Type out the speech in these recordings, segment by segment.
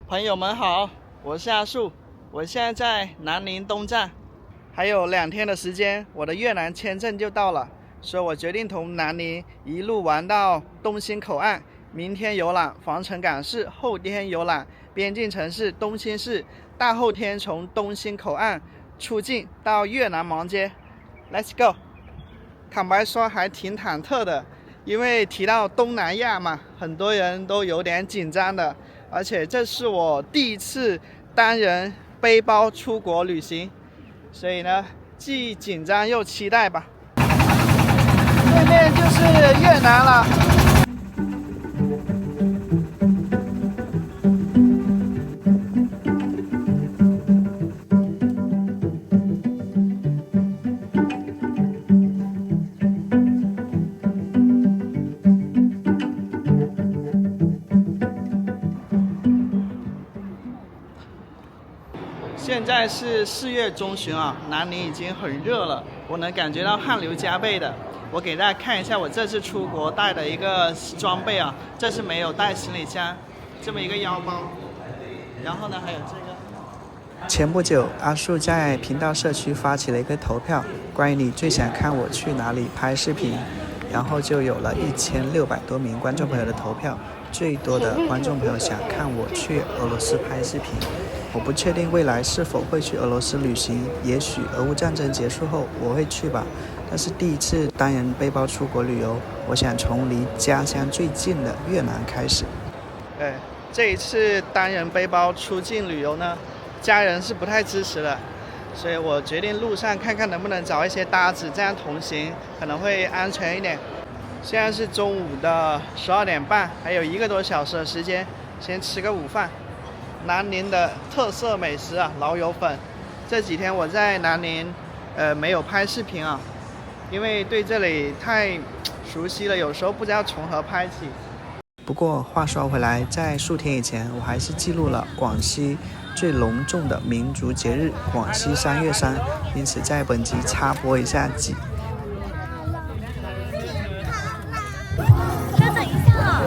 朋友们好，我是阿树，我现在在南宁东站，还有2天的时间，我的越南签证就到了，所以我决定从南宁一路玩到东兴口岸，明天游览防城港市，后天游览边境城市东兴市，大后天从东兴口岸出境到越南芒街。Let's go！ 坦白说还挺忐忑的，因为提到东南亚嘛，很多人都有点紧张的。而且这是我第一次单人背包出国旅行，所以呢，既紧张又期待吧。对面就是越南了。现在是4月中旬啊，南宁已经很热了，我能感觉到汗流浃背的。我给大家看一下我这次出国带的一个装备啊，这是没有带行李箱，这么一个腰包，然后呢还有这个。前不久，阿树在频道社区发起了一个投票，关于你最想看我去哪里拍视频，然后就有了1600多名观众朋友的投票，最多的观众朋友想看我去俄罗斯拍视频。我不确定未来是否会去俄罗斯旅行，也许俄乌战争结束后我会去吧。但是第一次单人背包出国旅游，我想从离家乡最近的越南开始。这一次单人背包出境旅游呢，家人是不太支持的，所以我决定路上看看能不能找一些搭子，这样同行可能会安全一点。现在是中午的12点半，还有1个多小时的时间，先吃个午饭。南宁的特色美食啊，老友粉。这几天我在南宁，没有拍视频啊，因为对这里太熟悉了，有时候不知道从何拍起。不过话说回来，在数天以前，我还是记录了广西最隆重的民族节日——广西3月3，因此在本集插播一下几。稍等一下啊。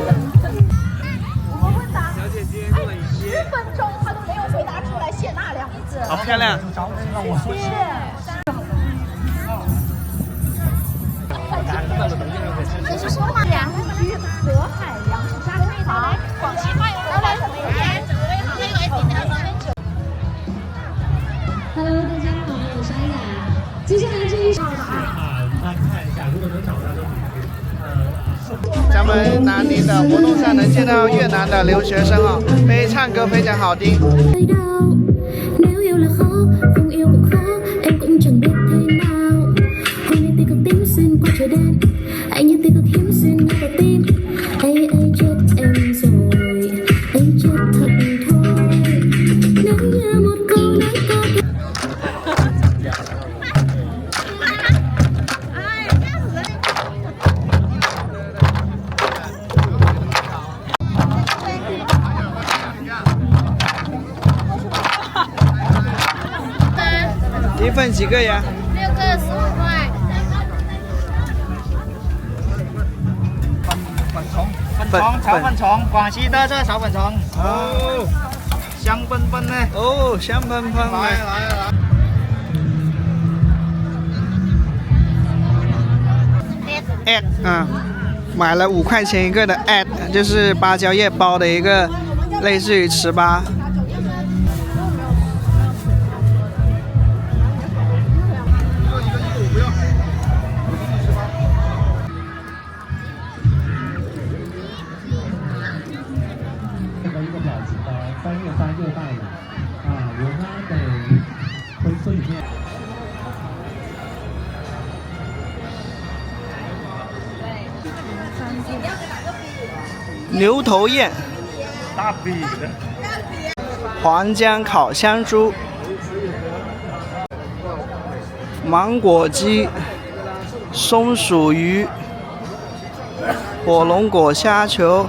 10分钟他都没有回答出来，谢那2个字。好漂亮！谢谢。这是说话两区渤海粮食加工厂，广西话有来什么意见？Hello， 大家好，我是安雅。接下来这一首大家看一下，如果能找到的咱们南宁的活动上能见到越南的留学生啊，唱歌非常好听。一份几个呀？6个15块。炒粉肠，广西特色炒粉肠。哦，香喷喷呢。哦，香喷喷。来。ad 买了5块钱一个的 ad， 就是芭蕉叶包的一个类似于糍粑。牛头宴，大笔的，黄姜烤香猪，芒果鸡，松鼠鱼，火龙果虾球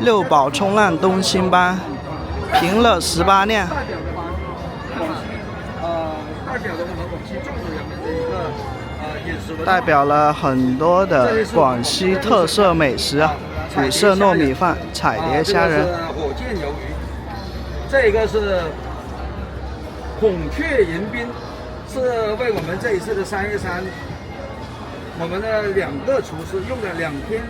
，6宝冲浪东星斑，平乐18酿。代表了很多的广西特色美食啊，五色糯米饭、彩蝶虾仁。火箭鱿鱼。这个是孔雀迎宾，是为我们这一次的3月3，我们的2个厨师用了2天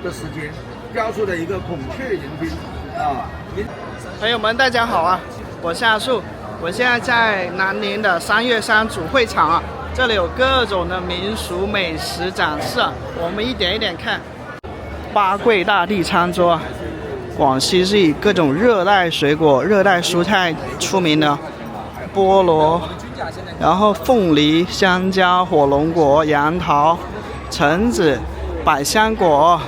的时间雕出的一个孔雀迎宾啊。朋友们，大家好啊，我是阿树，我现在在南宁的3月3主会场啊，这里有各种的民俗美食展示啊，我们一点一点看。八桂大地餐桌啊，广西是以各种热带水果、热带蔬菜出名的，菠萝，然后凤梨、香蕉、火龙果、杨桃、橙子、百香果。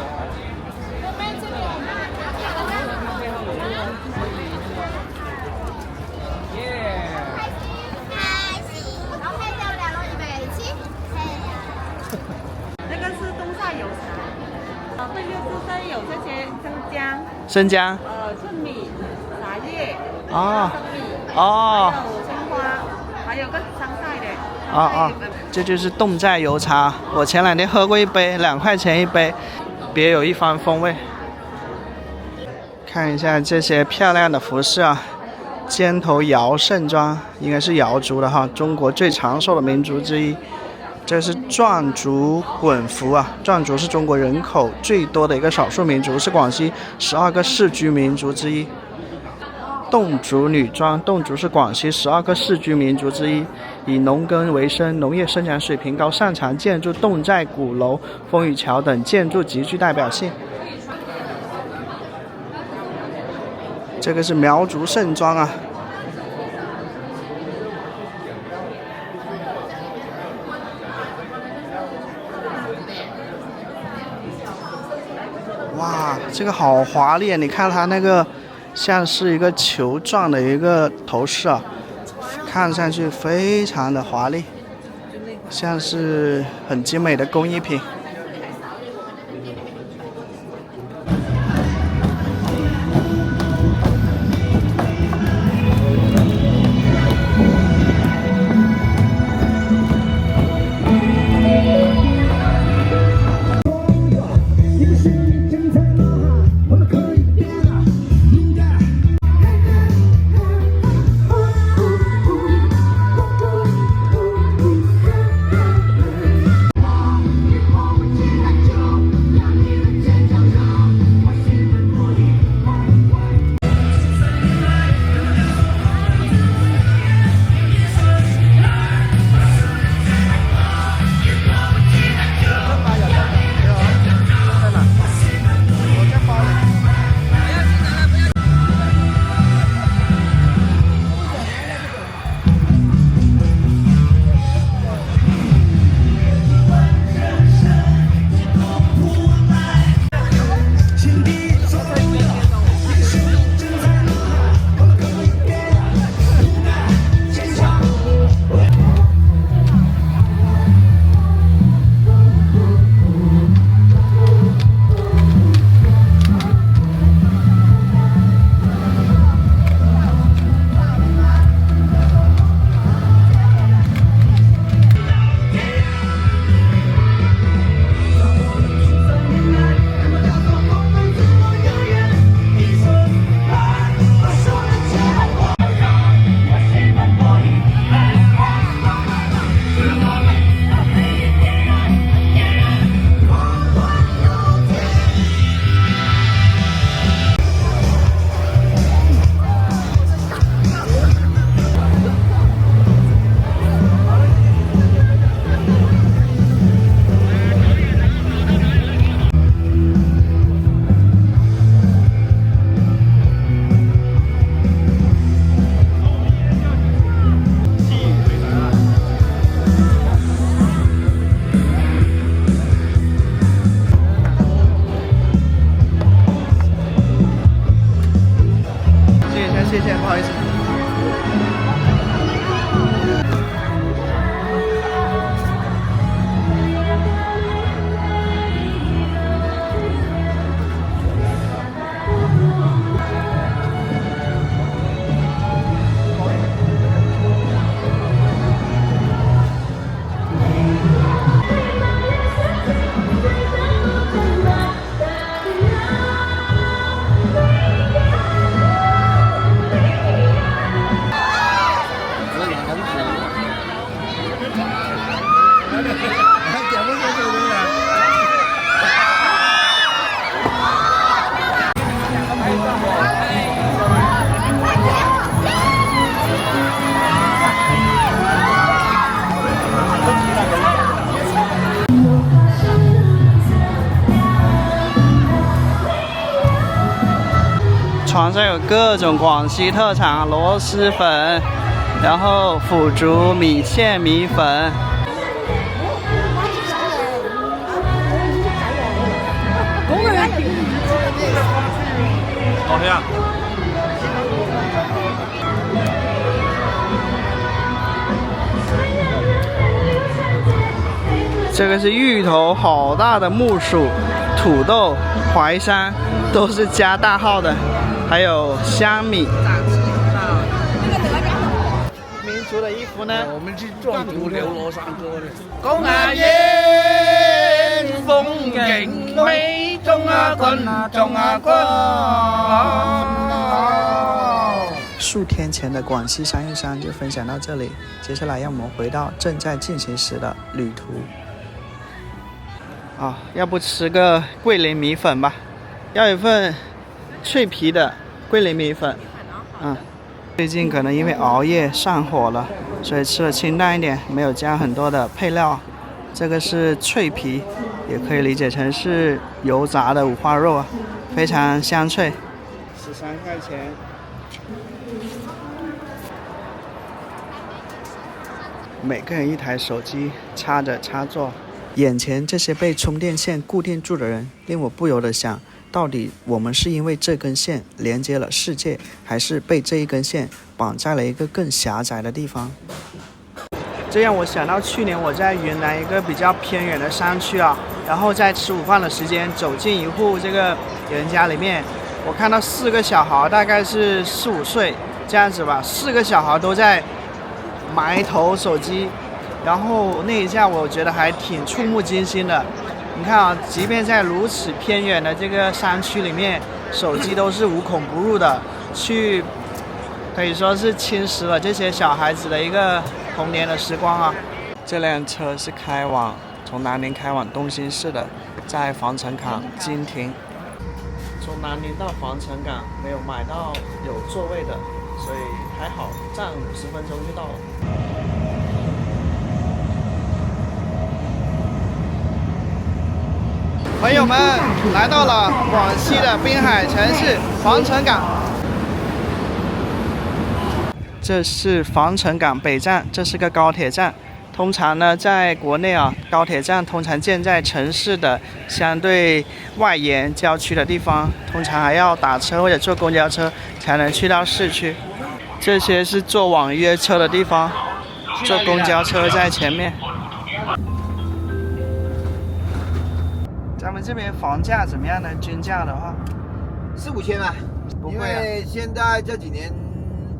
这个是冬晒油茶，对面自身有这些生姜，春米、茶叶、哦生米，哦，还有青花，还有个香菜的。哦，这就是侗寨油茶，我前2天喝过一杯，2块钱一杯，别有一番风味。看一下这些漂亮的服饰啊，肩头瑶盛装，应该是瑶族的哈，中国最长寿的民族之一。这是壮族滚服啊，壮族是中国人口最多的一个少数民族，是广西12个世居民族之一。侗族女装，侗族是广西12个世居民族之一，以农耕为生，农业生产水平高，擅长建筑侗寨鼓楼、风雨桥等建筑极具代表性。这个是苗族盛装啊。哇，这个好华丽啊！你看它那个像是一个球状的一个头饰啊，看上去非常的华丽，像是很精美的工艺品。谢谢，不好意思。上有各种广西特产螺蛳粉，然后腐竹米线米粉。好呀。这个是芋头，好大的木薯、土豆、淮山，都是加大号的，还有香米。民族的衣服呢？我们是壮族流罗山歌的。公啊耶，風景美，種啊棍，種啊棍。数天前的广西313就分享到这里，接下来让我们回到正在进行时的旅途。要不吃个桂林米粉吧？要一份脆皮的桂林米粉。最近可能因为熬夜上火了，所以吃的清淡一点，没有加很多的配料。这个是脆皮，也可以理解成是油炸的五花肉啊，非常香脆。13块钱。每个人一台手机，插着插座。眼前这些被充电线固定住的人，令我不由得想，到底我们是因为这根线连接了世界，还是被这一根线绑在了一个更狭窄的地方？这让我想到去年我在云南一个比较偏远的山区啊，然后在吃午饭的时间走进一户这个人家里面，我看到4个小孩，大概是4、5岁这样子吧，4个小孩都在埋头手机。然后那一下我觉得还挺触目惊心的。你看啊，即便在如此偏远的这个山区里面，手机都是无孔不入的，可以说是侵蚀了这些小孩子的一个童年的时光啊。这辆车是从南宁开往东兴市的，在防城港经停。从南宁到防城港没有买到有座位的，所以还好，站50分钟就到了。朋友们，来到了广西的滨海城市防城港。这是防城港北站，这是个高铁站。通常呢，在国内啊，高铁站通常建在城市的相对外沿郊区的地方，通常还要打车或者坐公交车才能去到市区。这些是坐网约车的地方，坐公交车在前面。咱们这边房价怎么样呢？均价的话，4、5千吧，因为现在这几年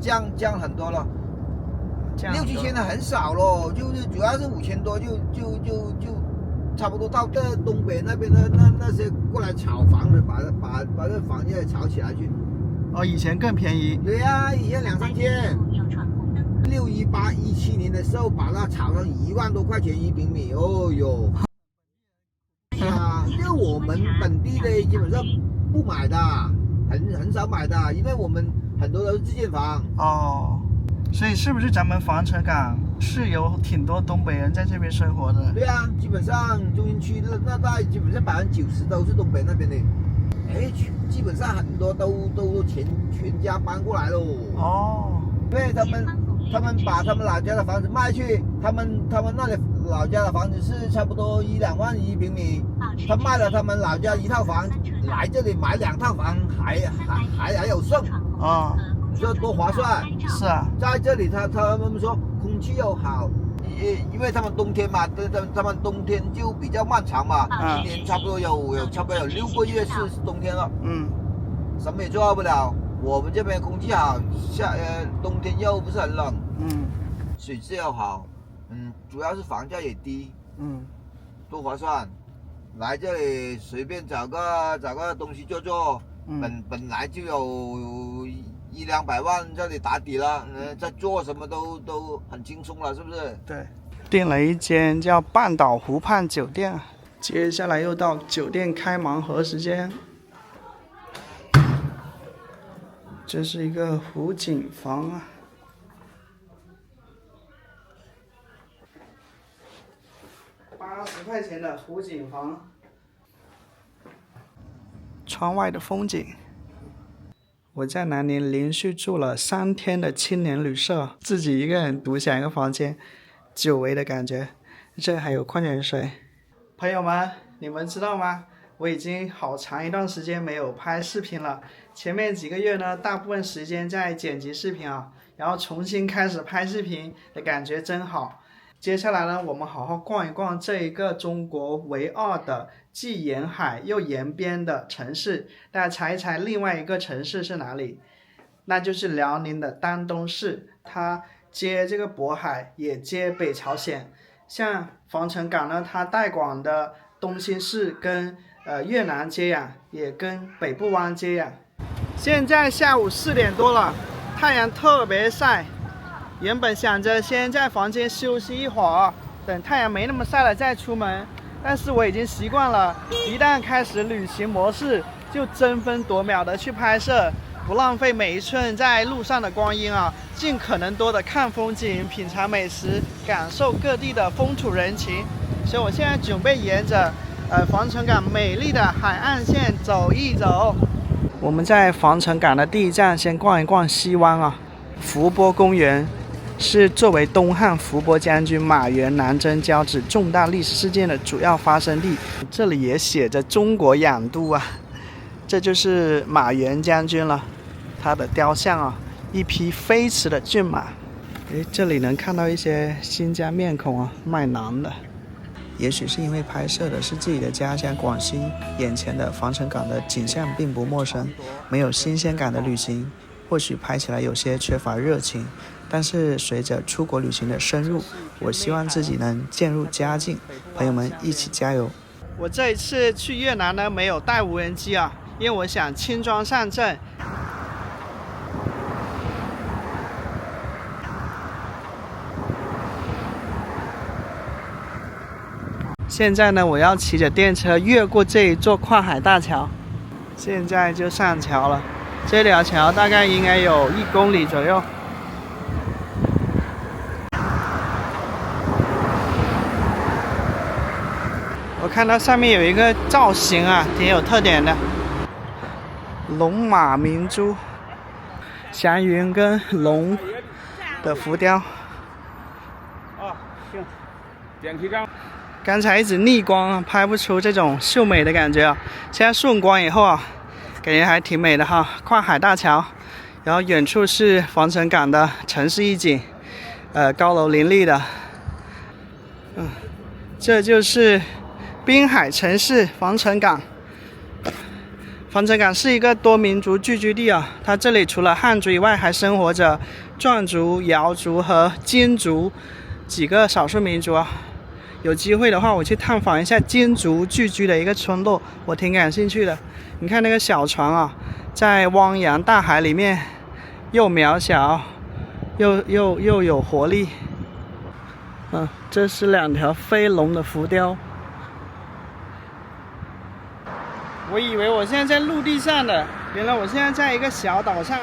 降很多了，6、7千的很少咯，就是主要是5000多，就差不多到这东北那边的那些过来炒房的，把这房价炒起来去。以前更便宜。对呀，以前2、3千。618、17年的时候，把它炒到1万多块钱1平米，哦哟。因为我们本地的基本上不买的，很少买的，因为我们很多都是自建房。所以是不是咱们防城港是有挺多东北人在这边生活的？对啊，基本上中心区那大概基本上90%都是东北那边的。基本上很多都全家搬过来喽。因为他们把他们老家的房子卖去，他们那里老家的房子是差不多1、2万1平米，他卖了他们老家1套房，来这里买2套房，还有剩你说多划算？是啊，在这里他们说空气又好，因为他们冬天嘛，他们冬天就比较漫长嘛，一年差不多有6个月是冬天了，什么也做不了。我们这边空气好，冬天又不是很冷，水质又好，主要是房价也低，多划算。来这里随便找个东西做，本来就有1、200万这里打底了，在做什么都很轻松了，是不是？对，订了一间叫半岛湖畔酒店，接下来又到酒店开盲盒时间。这是一个湖景房啊，80块钱的湖景房，窗外的风景，我在南宁连续住了3天的青年旅社，自己一个人独享一个房间，久违的感觉。这还有矿泉水。朋友们，你们知道吗？我已经好长一段时间没有拍视频了。前面几个月呢，大部分时间在剪辑视频啊，然后重新开始拍视频的感觉真好。接下来呢，我们好好逛一逛这一个中国唯二的既沿海又沿边的城市。大家猜一猜，另外一个城市是哪里？那就是辽宁的丹东市，它接这个渤海，也接北朝鲜。像防城港呢，它带广的东兴市跟越南接壤，也跟北部湾接壤。现在下午4点多了，太阳特别晒。原本想着先在房间休息一会儿，等太阳没那么晒了再出门，但是我已经习惯了，一旦开始旅行模式，就争分夺秒的去拍摄，不浪费每一寸在路上的光阴啊，尽可能多的看风景、品尝美食、感受各地的风土人情。所以我现在准备沿着防城港美丽的海岸线走一走。我们在防城港的第一站先逛一逛西湾啊，伏波公园是作为东汉伏波将军马援南征交趾重大历史事件的主要发生地。这里也写着中国养都啊，这就是马援将军了，他的雕像啊，一匹飞驰的骏马。这里能看到一些新疆面孔啊，卖馕的。也许是因为拍摄的是自己的家乡广西，眼前的防城港的景象并不陌生，没有新鲜感的旅行或许拍起来有些缺乏热情，但是随着出国旅行的深入，我希望自己能渐入佳境，朋友们一起加油。我这一次去越南呢，没有带无人机啊，因为我想轻装上阵。现在呢，我要骑着电车越过这一座跨海大桥，现在就上桥了。这条桥大概应该有1公里左右。我看到上面有一个造型啊，挺有特点的，龙马明珠，祥云跟龙的浮雕。行，点题章。刚才一直逆光啊，拍不出这种秀美的感觉啊。现在顺光以后啊，感觉还挺美的哈。跨海大桥，然后远处是防城港的城市一景，高楼林立的。这就是滨海城市防城港。防城港是一个多民族聚居地啊，它这里除了汉族以外，还生活着壮族、瑶族和金族几个少数民族啊。有机会的话，我去探访一下金族聚居的一个村落，我挺感兴趣的。你看那个小船啊，在汪洋大海里面，又渺小，又有活力。这是2条飞龙的浮雕。我以为我现在在陆地上的，原来我现在在一个小岛上，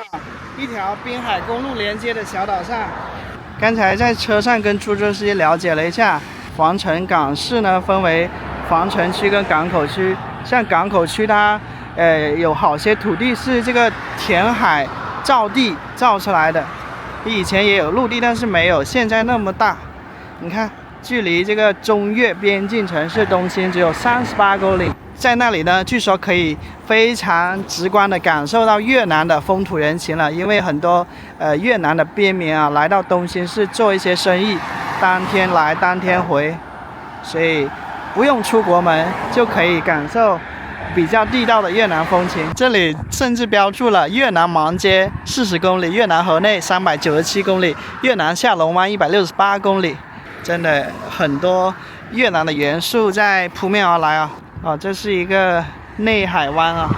一条滨海公路连接的小岛上。刚才在车上跟出租司机了解了一下。防城港市呢，分为防城区跟港口区。像港口区它，有好些土地是这个填海造地造出来的，以前也有陆地，但是没有现在那么大。你看，距离这个中越边境城市东兴只有38公里，在那里呢，据说可以非常直观的感受到越南的风土人情了，因为很多越南的边民啊来到东兴市做一些生意。当天来当天回，所以不用出国门就可以感受比较地道的越南风情。这里甚至标注了越南芒街40公里，越南河内397公里，越南下龙湾168公里，真的很多越南的元素在扑面而来啊！这是一个内海湾啊，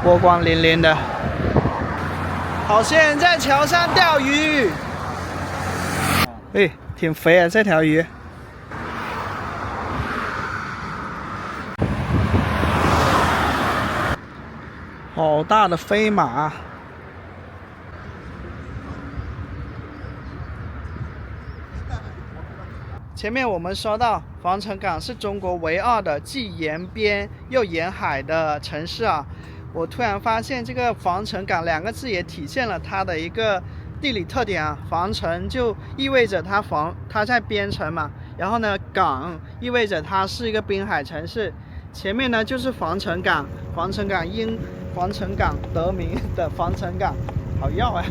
波光粼粼的。好些人在桥上钓鱼，挺肥啊，这条鱼。好大的飞马。前面我们说到，防城港是中国唯二的既沿边又沿海的城市啊。我突然发现这个防城港2个字也体现了它的一个地理特点啊。防城就意味着它在边城嘛，然后呢港意味着它是一个滨海城市，前面呢就是防城港，防城港因防城港得名的防城港，好绕啊。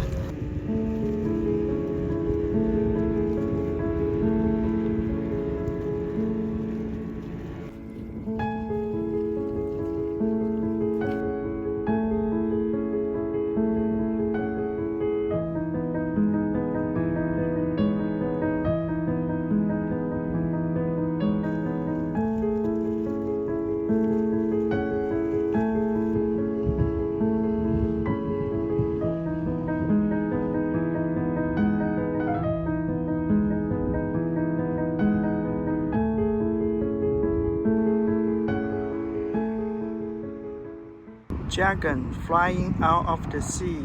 Dragon flying out of the sea，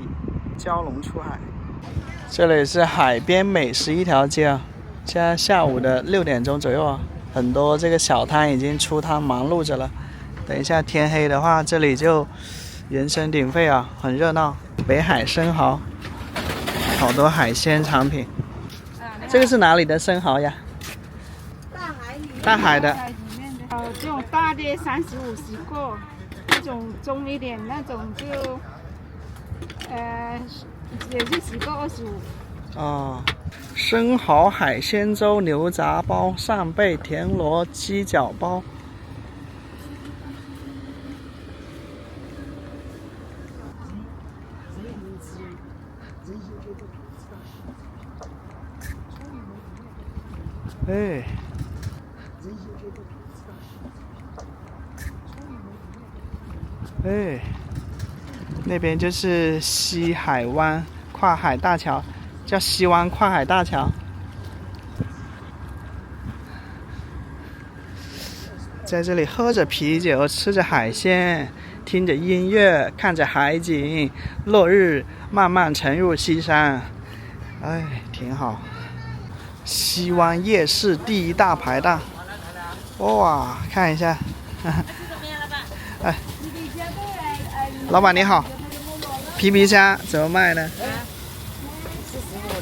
蛟龙出海。这里是海边美食一条街啊，现在下午的6点钟左右啊，很多这个小摊已经出摊忙碌着了。等一下天黑的话，这里就人声鼎沸啊，很热闹。北海生蚝，好多海鲜产品。这个是哪里的生蚝呀？大海的。这种大的30、50个。那种重一点，那种就也是10个25。哦，生蚝海鲜粥、牛杂包、扇贝、田螺、鸡脚包。哎。哎，那边就是西海湾跨海大桥，叫西湾跨海大桥。在这里喝着啤酒，吃着海鲜，听着音乐，看着海景，落日慢慢沉入西山，哎，挺好。西湾夜市第1大排档，哇，看一下，哎。老板你好，皮皮虾怎么卖呢？45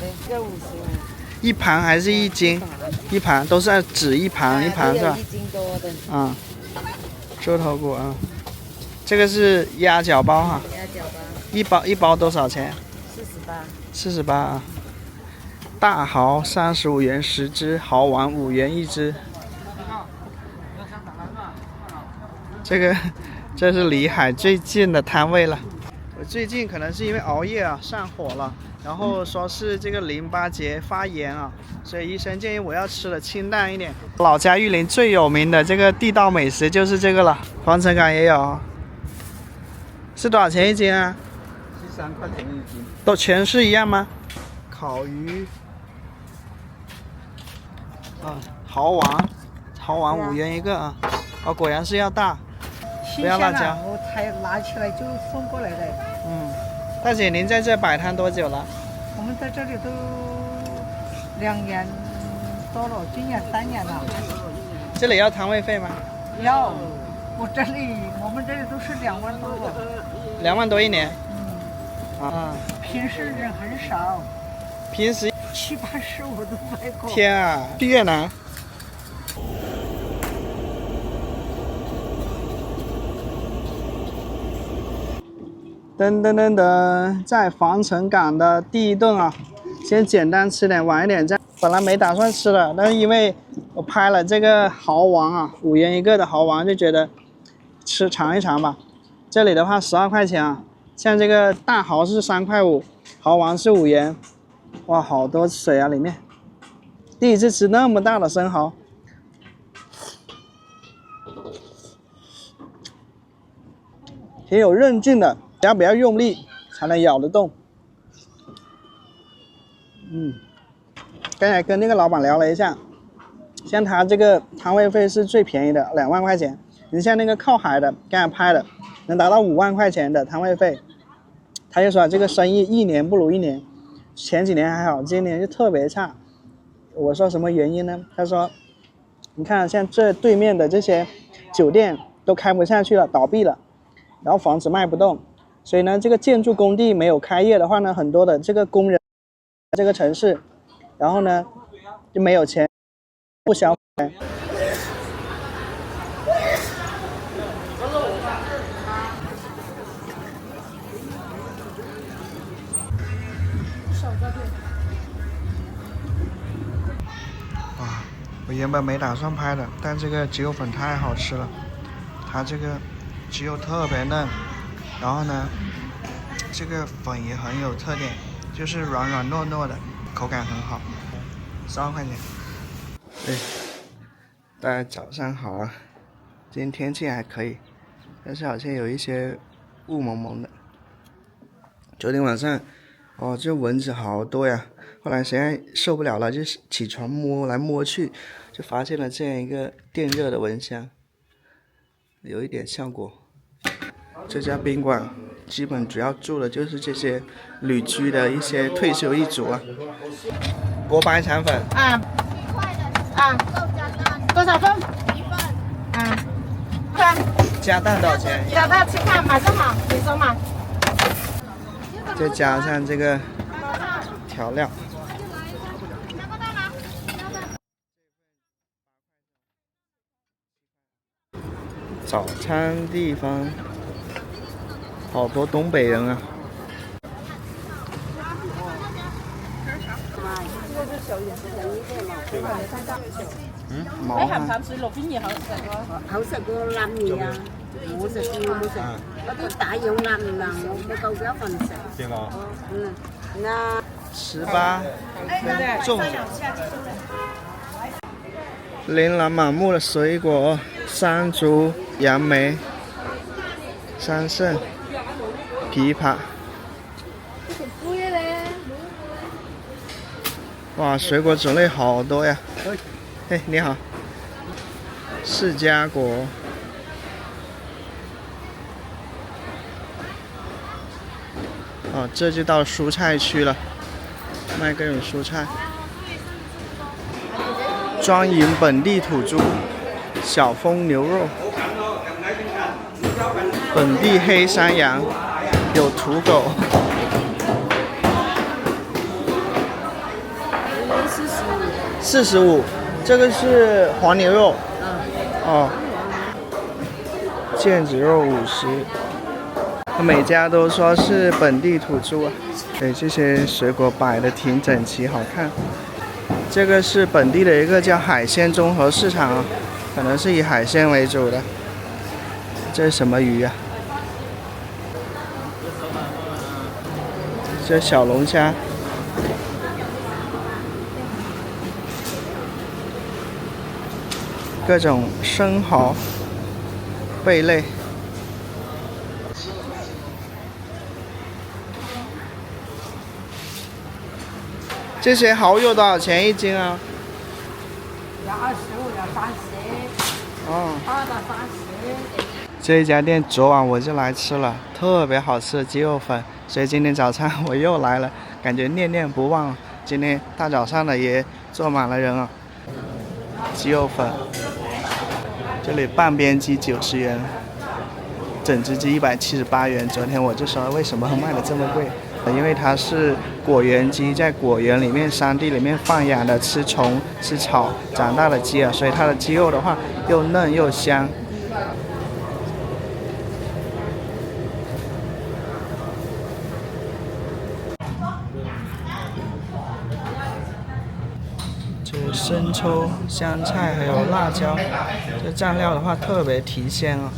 的，这55。一盘还是一斤？一盘都是指一盘一盘是吧？1斤多的。啊，猪头骨啊，这个是鸭脚包哈。鸭脚包。一包多少钱？48。48啊。大蚝35元10只，蚝丸5元1只。这是离海最近的摊位了。我最近可能是因为熬夜啊上火了，然后说是这个淋巴结发炎啊，所以医生建议我要吃的清淡一点。老家玉林最有名的这个地道美食就是这个了，防城港也有。是多少钱一斤啊？13块钱一斤。都全是一样吗？烤鱼啊，蚝丸5元一个啊。哦，果然是要大。不要辣椒，我才拿起来就送过来的。大姐，您在这摆摊多久了？我们在这里都2年多了，今年3年了。这里要摊位费吗？要，我们这里都是2万多。2万多一年？平时人很少。平时7、80我都卖过。天啊，去越南。噔，在防城港的第1顿啊，先简单吃点，晚一点再。本来没打算吃的，但是因为我拍了这个蚝丸啊，5元一个的蚝丸，就觉得尝一尝吧。这里的话12块钱啊，像这个大蚝是3块5，蚝丸是5元。哇，好多水啊里面。第一次吃那么大的生蚝。挺有韧劲的。要不要用力才能咬得动？刚才跟那个老板聊了一下，像他这个摊位费是最便宜的，2万块钱。你像那个靠海的，刚才拍的，能达到5万块钱的摊位费。他就说这个生意1年不如1年，前几年还好，今年就特别差。我说什么原因呢？他说，你看像这对面的这些酒店都开不下去了，倒闭了。然后房子卖不动，所以呢，这个建筑工地没有开业的话呢，很多的这个工人这个城市，然后呢就没有钱不消费。哇，我原本没打算拍的，但这个鸡肉粉太好吃了，它这个鸡肉特别嫩，然后呢，这个粉也很有特点，就是软软糯糯的，口感很好。12块钱。对，大家早上好啊！今天天气还可以，但是好像有一些雾蒙蒙的。昨天晚上，哦，这蚊子好多呀！后来实在受不了了，就起床摸来摸去，就发现了这样一个电热的蚊香，有一点效果。这家宾馆基本主要住的就是这些旅居的一些退休一族啊。锅巴肠粉啊多少份？1份。啊，看。加蛋多少钱？加蛋吃饭马上好，你说嘛。再加上这个调料。早餐地方，好多东北人啊。毛啊！好食過冧嘢啊！我食過冇食，嗰啲大樣冧唔冧，我冇夠幾多份食。對嗎？那18粽，琳琅滿目的水果，山竹、杨梅、桑葚、枇杷。哇，水果种类好多呀！嘿，你好。释迦果。哦，这就到蔬菜区了，卖各种蔬菜。庄营本地土猪，小丰牛肉，本地黑山羊，有土狗。45，这个是黄牛肉。哦。腱子肉50。每家都说是本地土猪啊。对，这些水果摆的挺整齐，好看。这个是本地的一个叫海鲜综合市场啊，可能是以海鲜为主的。这是什么鱼啊？这小龙虾。各种生蚝、贝类。这些蚝油多少钱一斤啊？要25，要30。哦。2到30。这一家店昨晚我就来吃了，特别好吃的鸡肉粉，所以今天早上我又来了，感觉念念不忘。今天大早上的也坐满了人啊。鸡肉粉，这里半边鸡90元，整只鸡178元。昨天我就说为什么卖的这么贵，因为它是果园鸡，在果园里面、山地里面放养的，吃虫、吃草长大的鸡啊，所以它的鸡肉的话又嫩又香。这生抽、香菜还有辣椒，这蘸料的话特别提鲜啊。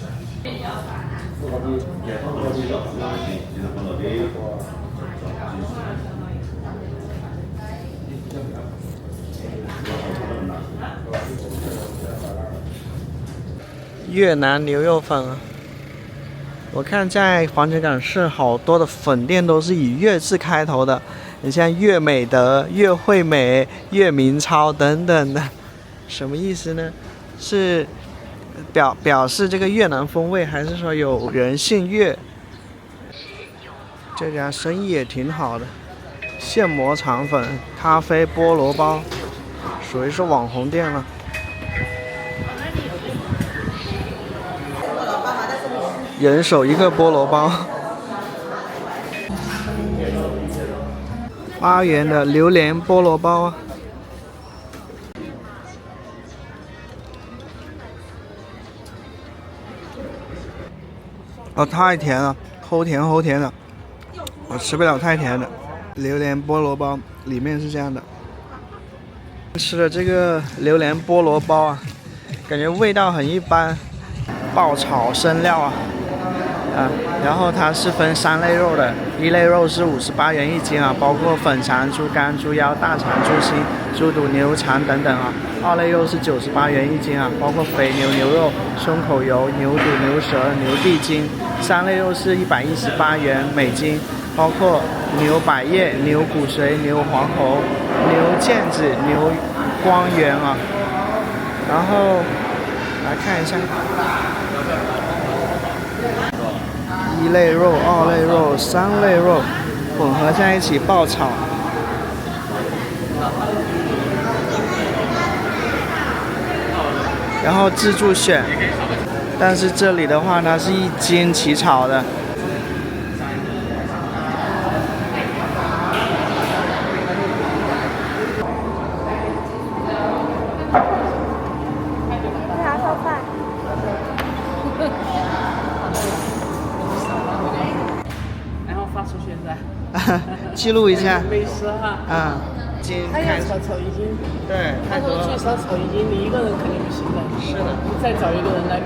越南牛肉粉啊，我看在黄泉港市好多的粉店都是以粤字开头的，你像粤美德、粤惠美、粤明超等等的，什么意思呢？是表示这个越南风味，还是说有人姓粤？这家生意也挺好的，现磨肠粉、咖啡菠萝包，属于是网红店了。人手一个菠萝包。8元的榴莲菠萝包啊！哦，太甜了，齁甜齁甜的，我吃不了太甜的。榴莲菠萝包里面是这样的。吃了这个榴莲菠萝包啊，感觉味道很一般，爆炒生料啊，然后它是分3类肉的，一类肉是58元一斤啊，包括粉肠、猪肝、猪腰、大肠、猪心、猪肚、牛肠等等啊。2类肉是98元一斤啊，包括肥牛、牛肉、胸口油、牛肚、牛舌、牛地筋。3类肉是118元每斤，包括牛百叶、牛骨髓、牛黄喉、牛腱子、牛光源啊。然后来看一下。1类肉、2类肉、3类肉混合在一起爆炒，然后自助选。但是这里的话，它是1斤起炒的。为啥烧饭？然后发出去是吧？记录一下。美食哈。啊，今他要炒1斤。对，他说最少炒1斤，你一个人肯定不行的。是的。你再找一个人来。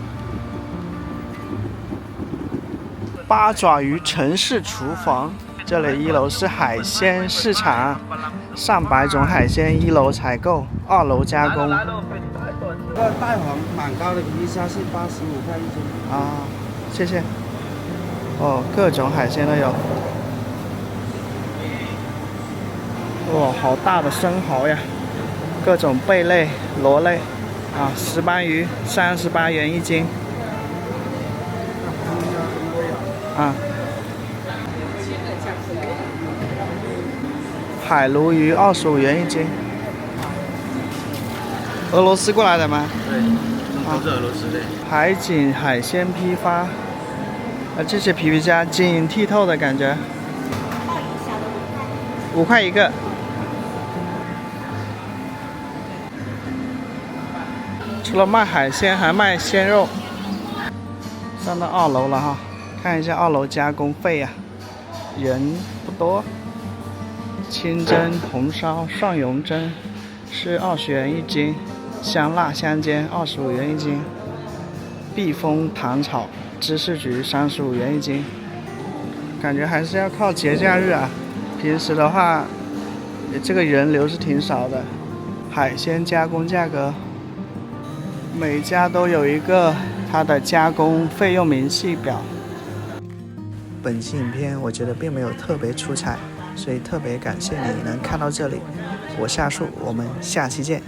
八爪鱼城市厨房，这里1楼是海鲜市场，上百种海鲜，1楼采购，2楼加工。这个带黄蛮高的鱼虾是85块1斤。啊，谢谢。哦，各种海鲜都有。哇，好大的生蚝呀！各种贝类、螺类，啊，石斑鱼38元一斤。啊，海鲈鱼25元一斤。俄罗斯过来的吗？对，都是俄罗斯的。海景海鲜批发，这些皮皮虾晶莹剔透的感觉。5块一个。除了卖海鲜，还卖鲜肉。上到2楼了哈。看一下2楼加工费呀，人不多。清蒸、红烧、蒜蓉蒸是20元一斤，香辣香煎25元一斤，避风糖炒芝士焗35元一斤。感觉还是要靠节假日啊，平时的话，这个人流是挺少的。海鲜加工价格，每家都有一个它的加工费用明细表。本期影片我觉得并没有特别出彩，所以特别感谢你能看到这里。我夏树，我们下期见。